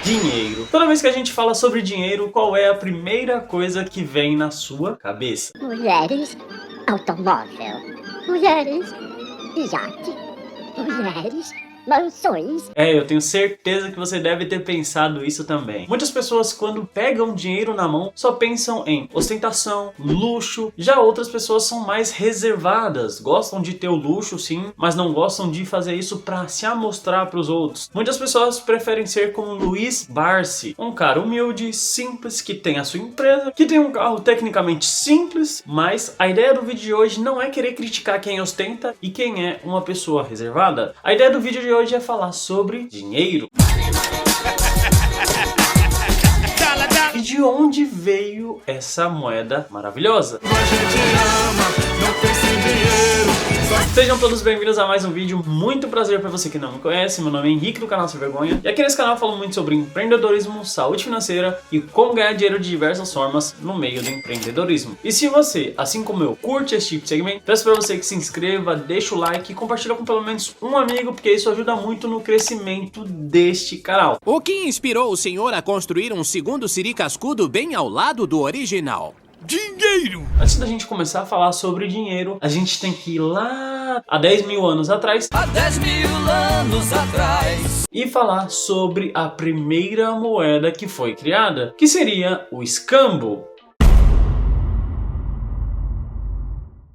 Dinheiro. Toda vez que a gente fala sobre dinheiro, qual é a primeira coisa que vem na sua cabeça? Mulheres, automóvel, mulheres, iate, mulheres, mansões. Eu tenho certeza que você deve ter pensado isso também. Muitas pessoas, quando pegam dinheiro na mão, só pensam em ostentação, luxo. Já outras pessoas são mais reservadas, gostam de ter o luxo sim, mas não gostam de fazer isso para se amostrar para os outros. Muitas pessoas preferem ser como Luiz Barsi, um cara humilde, simples, que tem a sua empresa, que tem um carro tecnicamente simples, mas a ideia do vídeo de hoje não é querer criticar quem ostenta e quem é uma pessoa reservada. A ideia do vídeo de hoje é falar sobre dinheiro. E de onde veio essa moeda maravilhosa? Sejam todos bem-vindos a mais um vídeo. Muito prazer para você que não me conhece. Meu nome é Henrique do canal Sem Vergonha. E aqui nesse canal eu falo muito sobre empreendedorismo, saúde financeira e como ganhar dinheiro de diversas formas no meio do empreendedorismo. E se você, assim como eu, curte esse tipo de segmento, peço para você que se inscreva, deixa o like e compartilha com pelo menos um amigo, porque isso ajuda muito no crescimento deste canal. O que inspirou o senhor a construir um segundo Siri cascudo bem ao lado do original? Dinheiro! Antes da gente começar a falar sobre dinheiro, a gente tem que ir lá há 10 mil anos atrás. Há 10 mil anos atrás. E falar sobre a primeira moeda que foi criada, que seria o escambo.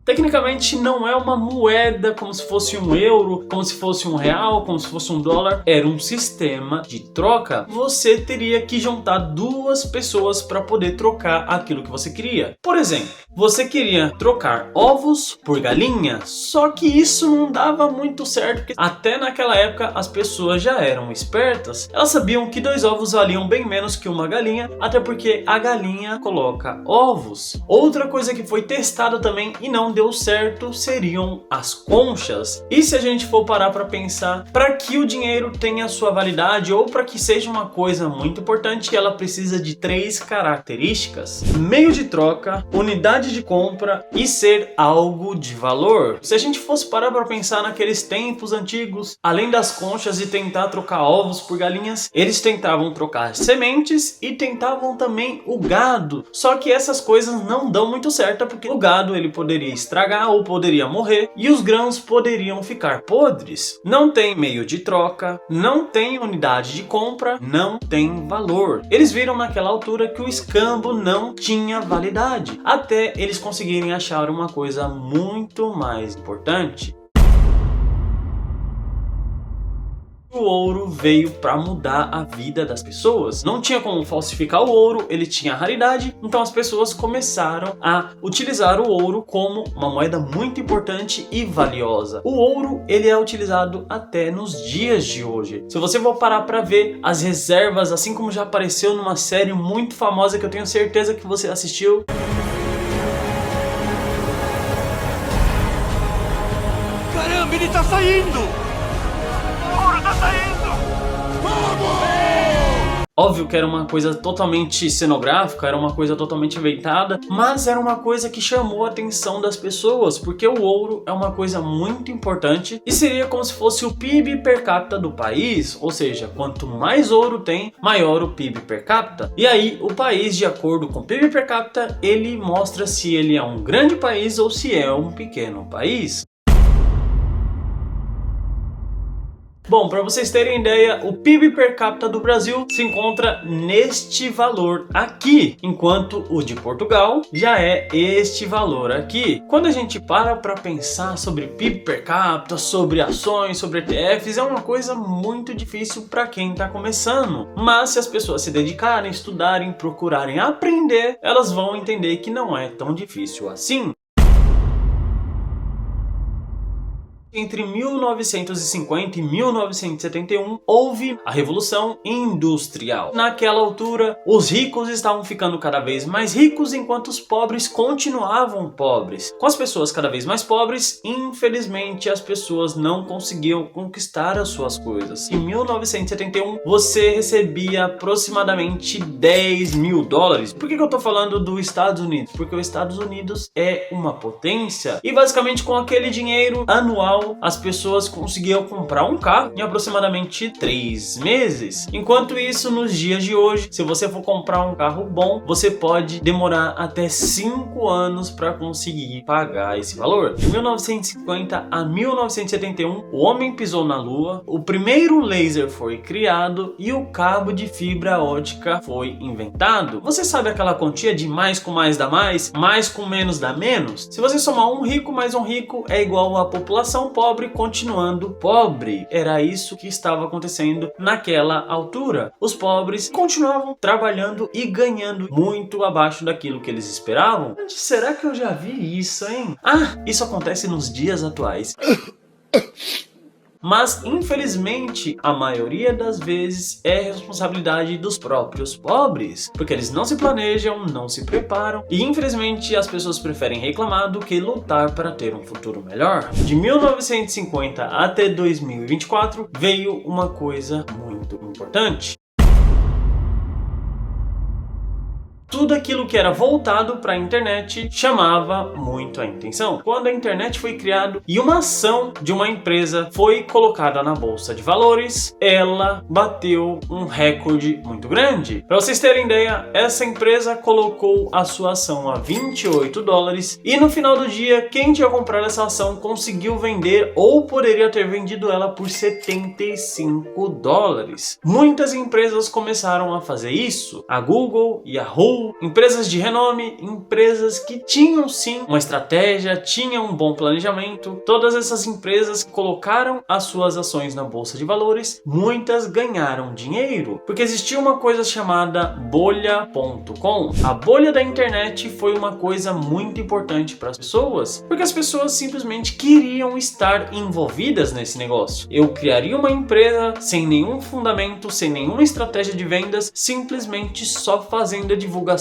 Tecnicamente não é uma moeda como se fosse um euro, como se fosse um real, como se fosse um dólar. Era um sistema de troca. Você teria que juntar duas pessoas para poder trocar aquilo que você queria. Por exemplo, você queria trocar ovos por galinha, só que isso não dava muito certo, porque até naquela época as pessoas já eram espertas. Elas sabiam que 2 ovos valiam bem menos que uma galinha, até porque a galinha coloca ovos. Outra coisa que foi testada também e não deu certo seriam as conchas. E se a gente for parar para pensar, para que o dinheiro tenha sua validade ou para que seja uma coisa muito importante, ela precisa de 3 características: meio de troca, unidade de compra e ser algo de valor. Se a gente fosse parar para pensar naqueles tempos antigos, além das conchas e tentar trocar ovos por galinhas, eles tentavam trocar sementes e tentavam também o gado. Só que essas coisas não dão muito certo, porque o gado ele poderia estragar ou poderia morrer e os grãos poderiam ficar podres. Não tem meio de troca, não tem unidade de compra, não tem valor. Eles viram naquela altura que o escambo não tinha validade, até eles conseguirem achar uma coisa muito mais importante. O ouro veio para mudar a vida das pessoas. Não tinha como falsificar o ouro, ele tinha raridade, então as pessoas começaram a utilizar o ouro como uma moeda muito importante e valiosa. O ouro, ele é utilizado até nos dias de hoje. Se você for parar para ver as reservas, assim como já apareceu numa série muito famosa que eu tenho certeza que você assistiu. Caramba, ele tá saindo! Óbvio que era uma coisa totalmente cenográfica, era uma coisa totalmente inventada, mas era uma coisa que chamou a atenção das pessoas, porque o ouro é uma coisa muito importante e seria como se fosse o PIB per capita do país, ou seja, quanto mais ouro tem, maior o PIB per capita. E aí o país, de acordo com o PIB per capita, ele mostra se ele é um grande país ou se é um pequeno país. Bom, para vocês terem ideia, o PIB per capita do Brasil se encontra neste valor aqui, enquanto o de Portugal já é este valor aqui. Quando a gente para pensar sobre PIB per capita, sobre ações, sobre ETFs, é uma coisa muito difícil para quem está começando. Mas se as pessoas se dedicarem, estudarem, procurarem aprender, elas vão entender que não é tão difícil assim. Entre 1950 e 1971 houve a Revolução Industrial. Naquela altura, os ricos estavam ficando cada vez mais ricos, enquanto os pobres continuavam pobres. Com as pessoas cada vez mais pobres, infelizmente as pessoas não conseguiam conquistar as suas coisas. Em 1971, você recebia aproximadamente 10 mil dólares. Por que eu tô falando dos Estados Unidos? Porque os Estados Unidos é uma potência e basicamente com aquele dinheiro anual qual as pessoas conseguiam comprar um carro em aproximadamente 3 meses. Enquanto isso, nos dias de hoje, se você for comprar um carro bom, você pode demorar até 5 anos para conseguir pagar esse valor. De 1950 a 1971, o homem pisou na Lua, o primeiro laser foi criado e o cabo de fibra ótica foi inventado. Você sabe aquela quantia de mais com mais dá mais com menos dá menos? Se você somar um rico mais um rico é igual a população pobre continuando pobre. Era isso que estava acontecendo naquela altura. Os pobres continuavam trabalhando e ganhando muito abaixo daquilo que eles esperavam. Será que eu já vi isso, hein? Ah, isso acontece nos dias atuais. Mas, infelizmente, a maioria das vezes é responsabilidade dos próprios pobres, porque eles não se planejam, não se preparam e, infelizmente, as pessoas preferem reclamar do que lutar para ter um futuro melhor. De 1950 até 2024 veio uma coisa muito importante. Tudo aquilo que era voltado para a internet chamava muito a atenção. Quando a internet foi criada e uma ação de uma empresa foi colocada na bolsa de valores, ela bateu um recorde muito grande. Para vocês terem ideia, essa empresa colocou a sua ação a $28 e no final do dia, quem tinha comprado essa ação conseguiu vender ou poderia ter vendido ela por $75. Muitas empresas começaram a fazer isso. A Google, Yahoo, empresas de renome, empresas que tinham sim uma estratégia, tinham um bom planejamento. Todas essas empresas colocaram as suas ações na bolsa de valores, muitas ganharam dinheiro, porque existia uma coisa chamada bolha.com. A bolha da internet foi uma coisa muito importante para as pessoas, porque as pessoas simplesmente queriam estar envolvidas nesse negócio. Eu criaria uma empresa sem nenhum fundamento, sem nenhuma estratégia de vendas, simplesmente só fazendo a divulgação.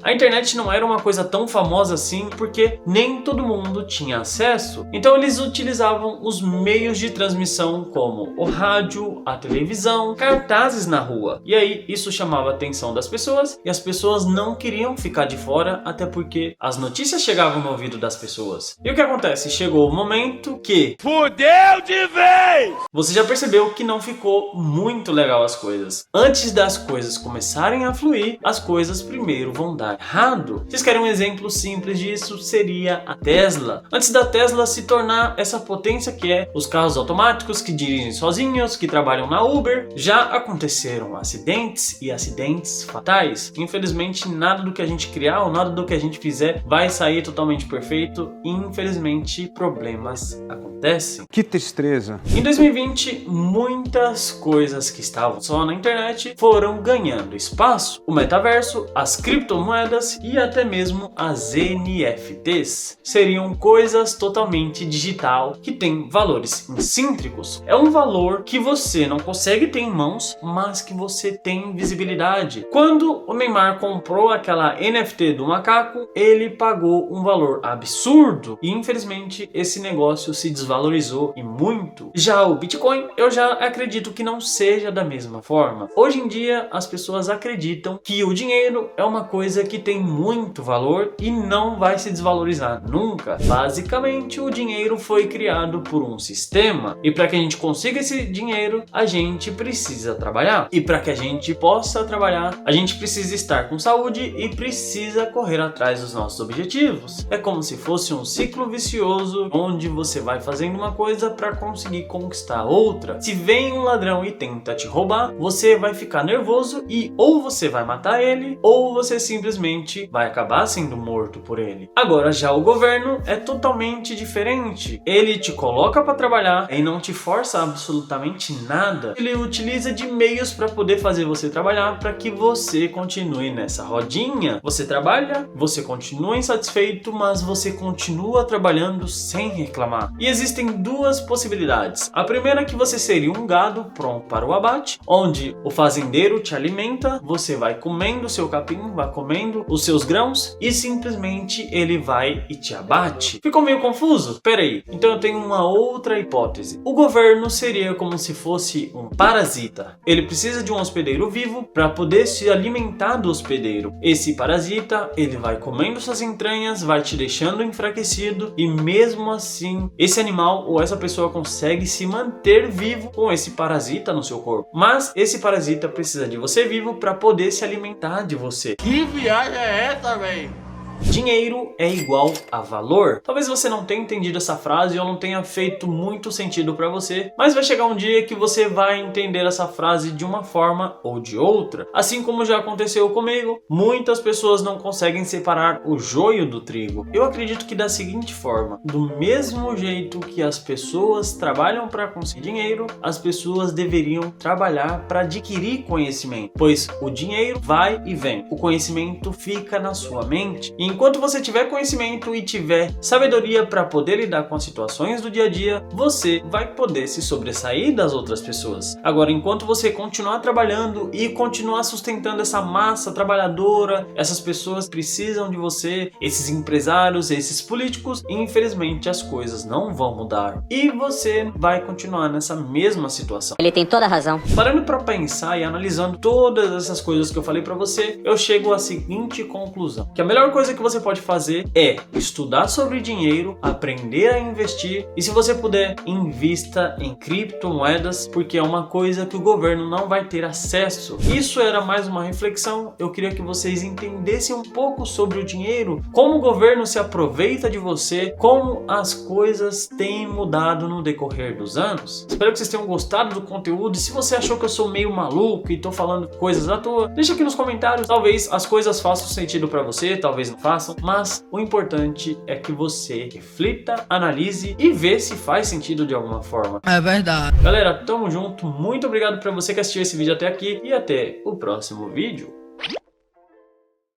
A internet não era uma coisa tão famosa assim porque nem todo mundo tinha acesso. Então eles utilizavam os meios de transmissão como o rádio, a televisão, cartazes na rua. E aí isso chamava a atenção das pessoas e as pessoas não queriam ficar de fora, até porque as notícias chegavam no ouvido das pessoas. E o que acontece? Chegou o momento que Fudeu de vez! você já percebeu que não ficou muito legal as coisas. Antes das coisas começarem a fluir, as coisas primeiro vão dar errado. Vocês querem um exemplo simples disso? Seria a Tesla. Antes da Tesla se tornar essa potência que é os carros automáticos que dirigem sozinhos, que trabalham na Uber, já aconteceram acidentes e acidentes fatais. Infelizmente, nada do que a gente criar ou nada do que a gente fizer vai sair totalmente perfeito. Infelizmente, problemas acontecem. Que tristeza. Em 2020, muitas coisas que estavam só na internet foram ganhando espaço. O metaverso, as criptomoedas e até mesmo as NFTs seriam coisas totalmente digital que têm valores incêntricos. É um valor que você não consegue ter em mãos, mas que você tem visibilidade. Quando o Neymar comprou aquela NFT do macaco, ele pagou um valor absurdo e infelizmente esse negócio se desvalorizou e muito. Já o Bitcoin, eu já acredito que não seja da mesma forma. Hoje em dia as pessoas acreditam que o dinheiro é uma coisa que tem muito valor e não vai se desvalorizar nunca. Basicamente, o dinheiro foi criado por um sistema e para que a gente consiga esse dinheiro, a gente precisa trabalhar. E para que a gente possa trabalhar, a gente precisa estar com saúde e precisa correr atrás dos nossos objetivos. É como se fosse um ciclo vicioso onde você vai fazendo uma coisa para conseguir conquistar outra. Se vem um ladrão e tenta te roubar, você vai ficar nervoso e ou você vai matar ele ou você simplesmente vai acabar sendo morto por ele. Agora já o governo é totalmente diferente. Ele te coloca para trabalhar e não te força absolutamente nada. Ele utiliza de meios para poder fazer você trabalhar para que você continue nessa rodinha. Você trabalha, você continua insatisfeito, mas você continua trabalhando sem reclamar. E existem duas possibilidades. A primeira é que você seria um gado pronto para o abate, onde o fazendeiro te alimenta, você vai comendo seu capim quietinho, vai comendo os seus grãos e simplesmente ele vai e te abate. Ficou meio confuso? Pera aí, então eu tenho uma outra hipótese. O governo seria como se fosse um parasita. Ele precisa de um hospedeiro vivo para poder se alimentar do hospedeiro. Esse parasita, ele vai comendo suas entranhas, vai te deixando enfraquecido e mesmo assim, esse animal ou essa pessoa consegue se manter vivo com esse parasita no seu corpo. Mas esse parasita precisa de você vivo para poder se alimentar de você. Que viagem é essa, velho? Dinheiro é igual a valor. Talvez você não tenha entendido essa frase ou não tenha feito muito sentido para você, mas vai chegar um dia que você vai entender essa frase de uma forma ou de outra. Assim como já aconteceu comigo, muitas pessoas não conseguem separar o joio do trigo. Eu acredito que da seguinte forma: do mesmo jeito que as pessoas trabalham para conseguir dinheiro, as pessoas deveriam trabalhar para adquirir conhecimento, pois o dinheiro vai e vem, o conhecimento fica na sua mente. Enquanto você tiver conhecimento e tiver sabedoria para poder lidar com as situações do dia a dia, você vai poder se sobressair das outras pessoas. Agora, enquanto você continuar trabalhando e continuar sustentando essa massa trabalhadora, essas pessoas precisam de você, esses empresários, esses políticos, infelizmente as coisas não vão mudar. E você vai continuar nessa mesma situação. Ele tem toda a razão. Parando para pensar e analisando todas essas coisas que eu falei para você, eu chego à seguinte conclusão: que a melhor coisa que você pode fazer é estudar sobre dinheiro, aprender a investir e, se você puder, invista em criptomoedas, porque é uma coisa que o governo não vai ter acesso. Isso era mais uma reflexão. Eu queria que vocês entendessem um pouco sobre o dinheiro, como o governo se aproveita de você, como as coisas têm mudado no decorrer dos anos. Espero que vocês tenham gostado do conteúdo e se você achou que eu sou meio maluco e tô falando coisas à toa, deixa aqui nos comentários. Talvez as coisas façam sentido para você, talvez não façam, mas o importante é que você reflita, analise e vê se faz sentido de alguma forma. É verdade. Galera, tamo junto, muito obrigado pra você que assistiu esse vídeo até aqui e até o próximo vídeo.